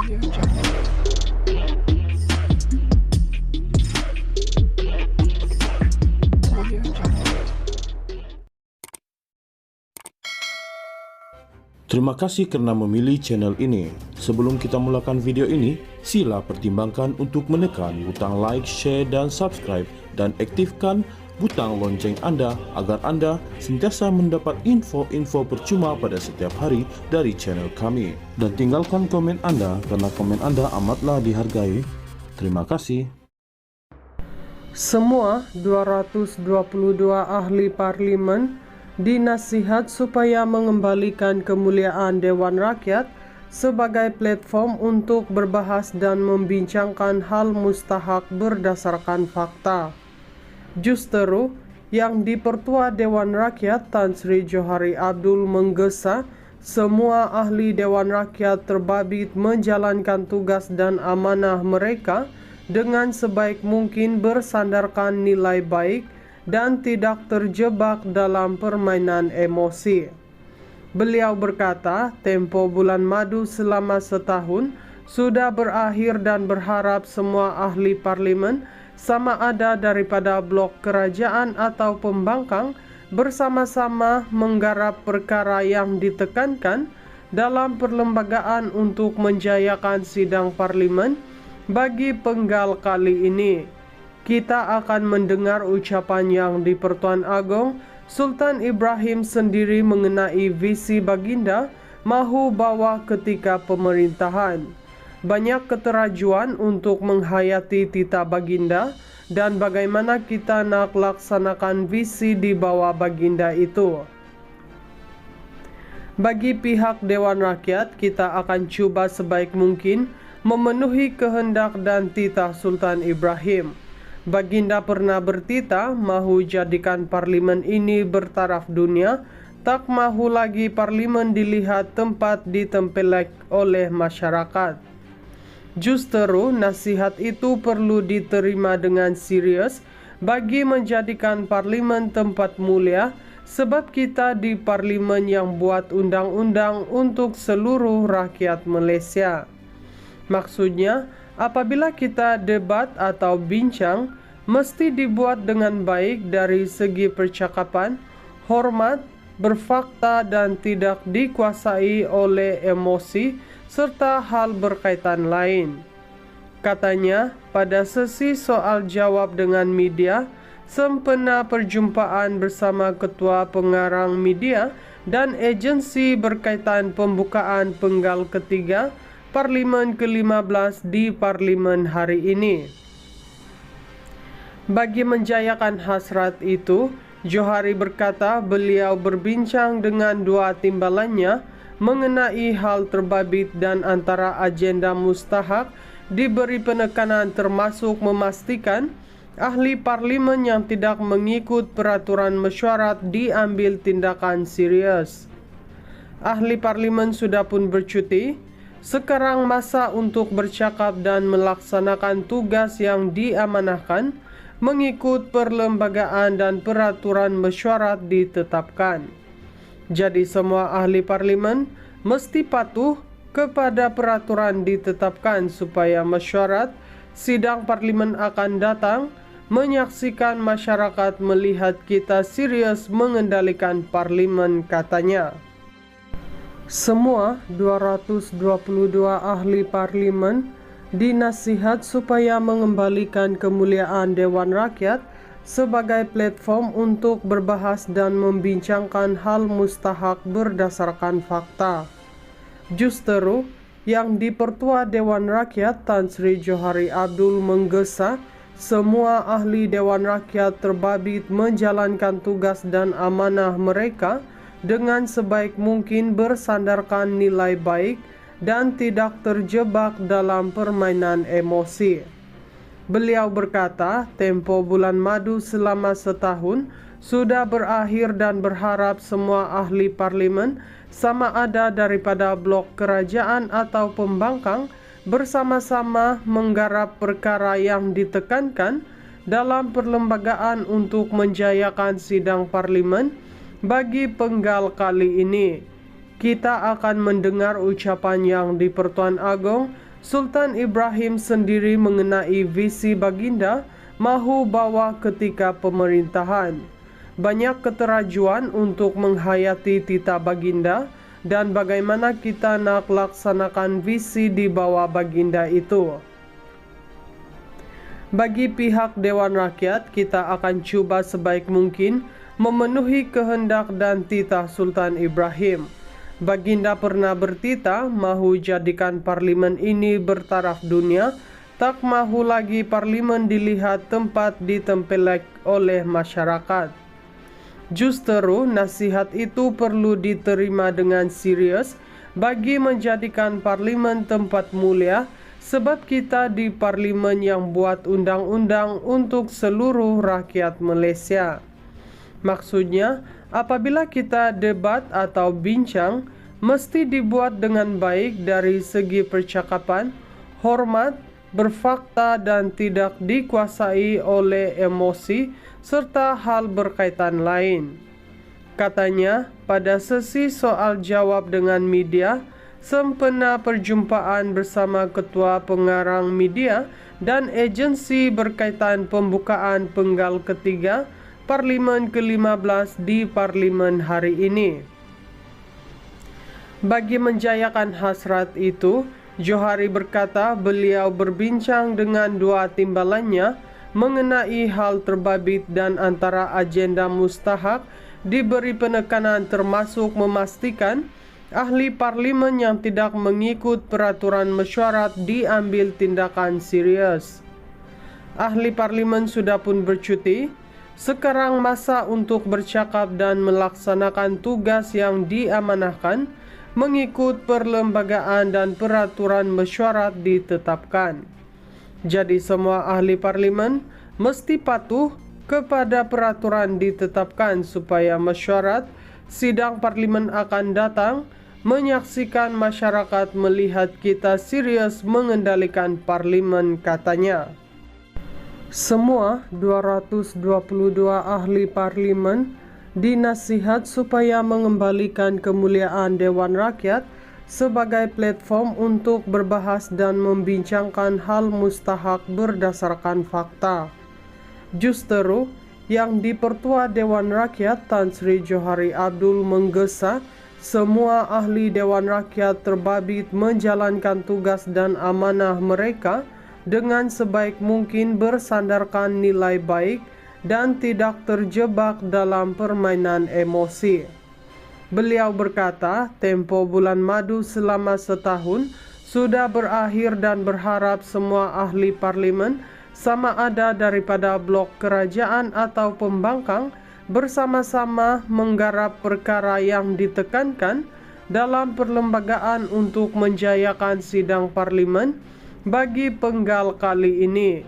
Terima kasih karena memilih channel ini. Sebelum kita mulakan video ini, sila pertimbangkan untuk menekan butang like, share, dan subscribe, dan aktifkan butang lonceng Anda agar Anda sentiasa mendapat info-info percuma pada setiap hari dari channel kami. Dan tinggalkan komen Anda karena komen Anda amatlah dihargai. Terima kasih. Semua 222 ahli parlimen dinasihat supaya mengembalikan kemuliaan Dewan Rakyat sebagai platform untuk berbahas dan membincangkan hal mustahak berdasarkan fakta. Justeru, yang di-Pertua Dewan Rakyat Tan Sri Johari Abdul menggesa semua ahli Dewan Rakyat terbabit menjalankan tugas dan amanah mereka dengan sebaik mungkin bersandarkan nilai baik dan tidak terjebak dalam permainan emosi. Beliau berkata, tempo bulan madu selama setahun sudah berakhir dan berharap semua ahli parlimen sama ada daripada blok kerajaan atau pembangkang bersama-sama menggarap perkara yang ditekankan dalam perlembagaan untuk menjayakan sidang parlimen bagi penggal kali ini. Kita akan mendengar ucapan yang di-Pertuan Agong Sultan Ibrahim sendiri mengenai visi baginda mahu bawa ketika pemerintahan. Banyak keterajuan untuk menghayati titah baginda dan bagaimana kita nak laksanakan visi di bawah baginda itu. Bagi pihak Dewan Rakyat, kita akan cuba sebaik mungkin memenuhi kehendak dan titah Sultan Ibrahim. Baginda pernah bertitah mahu jadikan parlimen ini bertaraf dunia, tak mahu lagi parlimen dilihat tempat ditempelek oleh masyarakat. Justeru, nasihat itu perlu diterima dengan serius bagi menjadikan parlimen tempat mulia, sebab kita di parlimen yang buat undang-undang untuk seluruh rakyat Malaysia. Maksudnya, apabila kita debat atau bincang, mesti dibuat dengan baik dari segi percakapan, hormat, berfakta dan tidak dikuasai oleh emosi serta hal berkaitan lain. Katanya, pada sesi soal jawab dengan media, sempena perjumpaan bersama Ketua Pengarang Media dan agensi berkaitan pembukaan penggal ketiga Parlimen ke-15 di Parlimen hari ini. Bagi menjayakan hasrat itu, Johari berkata beliau berbincang dengan dua timbalannya mengenai hal terbabit dan antara agenda mustahak diberi penekanan termasuk memastikan ahli parlimen yang tidak mengikut peraturan mesyuarat diambil tindakan serius. Ahli parlimen sudah pun bercuti. Sekarang masa untuk bercakap dan melaksanakan tugas yang diamanahkan mengikut perlembagaan dan peraturan mesyuarat ditetapkan. Jadi semua ahli parlimen mesti patuh kepada peraturan ditetapkan supaya mesyuarat sidang parlimen akan datang menyaksikan masyarakat melihat kita serius mengendalikan parlimen, katanya. Semua 222 ahli parlimen dinasihat supaya mengembalikan kemuliaan Dewan Rakyat sebagai platform untuk berbahas dan membincangkan hal mustahak berdasarkan fakta. Justeru, yang di-Pertua Dewan Rakyat Tan Sri Johari Abdul menggesa semua ahli Dewan Rakyat terbabit menjalankan tugas dan amanah mereka dengan sebaik mungkin bersandarkan nilai baik dan tidak terjebak dalam permainan emosi. Beliau berkata, tempo bulan madu selama setahun sudah berakhir dan berharap semua ahli parlimen sama ada daripada blok kerajaan atau pembangkang bersama-sama menggarap perkara yang ditekankan dalam perlembagaan untuk menjayakan sidang parlimen bagi penggal kali ini. Kita akan mendengar ucapan yang di-Pertuan Agong Sultan Ibrahim sendiri mengenai visi baginda mahu bawa ketika pemerintahan. Banyak keterajuan untuk menghayati titah baginda dan bagaimana kita nak laksanakan visi di bawah baginda itu. Bagi pihak Dewan Rakyat, kita akan coba sebaik mungkin memenuhi kehendak dan titah Sultan Ibrahim. Baginda pernah bertitah mahu jadikan parlimen ini bertaraf dunia, tak mahu lagi parlimen dilihat tempat ditempelek oleh masyarakat. Justru nasihat itu perlu diterima dengan serius bagi menjadikan parlimen tempat mulia, sebab kita di parlimen yang buat undang-undang untuk seluruh rakyat Malaysia. Maksudnya, apabila kita debat atau bincang, mesti dibuat dengan baik dari segi percakapan, hormat, berfakta dan tidak dikuasai oleh emosi serta hal berkaitan lain. Katanya, pada sesi soal jawab dengan media, sempena perjumpaan bersama Ketua Pengarang Media dan agensi berkaitan pembukaan penggal ketiga Parlimen ke-15 di Parlimen hari ini. Bagi menjayakan hasrat itu, Johari berkata beliau berbincang dengan dua timbalannya mengenai hal terbabit dan antara agenda mustahak diberi penekanan termasuk memastikan ahli parlimen yang tidak mengikut peraturan mesyuarat diambil tindakan serius. Ahli parlimen sudah pun bercuti. Sekarang masa untuk bercakap dan melaksanakan tugas yang diamanahkan mengikut perlembagaan dan peraturan mesyuarat ditetapkan. Jadi semua ahli parlimen mesti patuh kepada peraturan ditetapkan supaya mesyuarat sidang parlimen akan datang menyaksikan masyarakat melihat kita serius mengendalikan parlimen, katanya. Semua 222 ahli parlimen dinasihat supaya mengembalikan kemuliaan Dewan Rakyat sebagai platform untuk berbahas dan membincangkan hal mustahak berdasarkan fakta. Justru yang di-Pertua Dewan Rakyat Tan Sri Johari Abdul menggesa semua ahli Dewan Rakyat terbabit menjalankan tugas dan amanah mereka dengan sebaik mungkin bersandarkan nilai baik dan tidak terjebak dalam permainan emosi. Beliau berkata, tempo bulan madu selama setahun sudah berakhir dan berharap semua ahli parlimen sama ada daripada blok kerajaan atau pembangkang bersama-sama menggarap perkara yang ditekankan dalam perlembagaan untuk menjayakan sidang parlimen. Bagi penggal kali ini,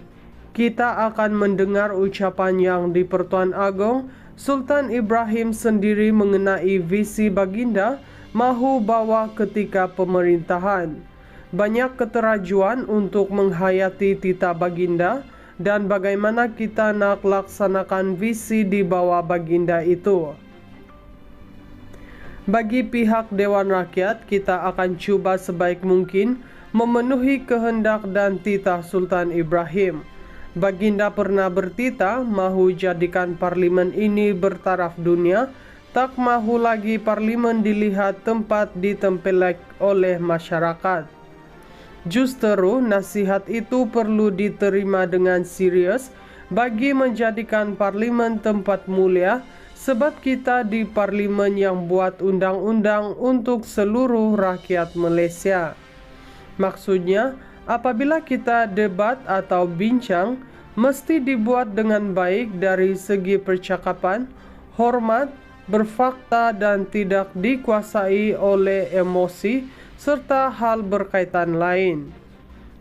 kita akan mendengar ucapan yang di-Pertuan Agong Sultan Ibrahim sendiri mengenai visi baginda mahu bawa ketika pemerintahan. Banyak keterajuan untuk menghayati titah baginda dan bagaimana kita nak laksanakan visi di bawah baginda itu. Bagi pihak Dewan Rakyat, kita akan cuba sebaik mungkin memenuhi kehendak dan titah Sultan Ibrahim. Baginda pernah bertitah mahu jadikan parlimen ini bertaraf dunia, tak mahu lagi parlimen dilihat tempat ditempelek oleh masyarakat. Justru nasihat itu perlu diterima dengan serius bagi menjadikan parlimen tempat mulia, sebab kita di parlimen yang buat undang-undang untuk seluruh rakyat Malaysia. Maksudnya, apabila kita debat atau bincang, mesti dibuat dengan baik dari segi percakapan, hormat, berfakta dan tidak dikuasai oleh emosi serta hal berkaitan lain.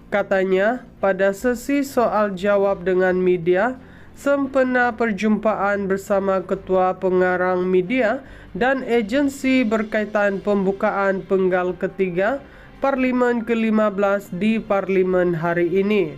Katanya, pada sesi soal jawab dengan media, sempena perjumpaan bersama Ketua Pengarang Media dan agensi berkaitan pembukaan penggal ketiga Parlimen ke-15 di Parlimen hari ini.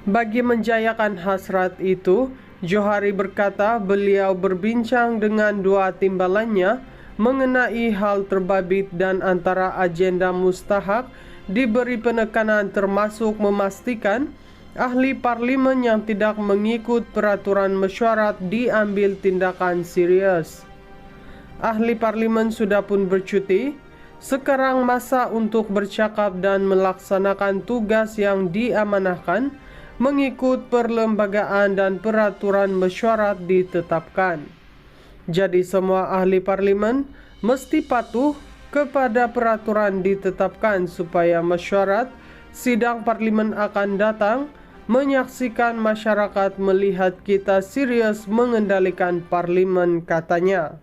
Bagi menjayakan hasrat itu, Johari berkata beliau berbincang dengan dua timbalannya mengenai hal terbabit dan antara agenda mustahak diberi penekanan termasuk memastikan ahli parlimen yang tidak mengikut peraturan mesyuarat diambil tindakan serius. Ahli parlimen sudah pun bercuti, sekarang masa untuk bercakap dan melaksanakan tugas yang diamanahkan mengikut perlembagaan dan peraturan mesyuarat ditetapkan. Jadi semua ahli parlimen mesti patuh kepada peraturan ditetapkan supaya mesyuarat sidang parlimen akan datang menyaksikan masyarakat melihat kita serius mengendalikan parlimen, katanya.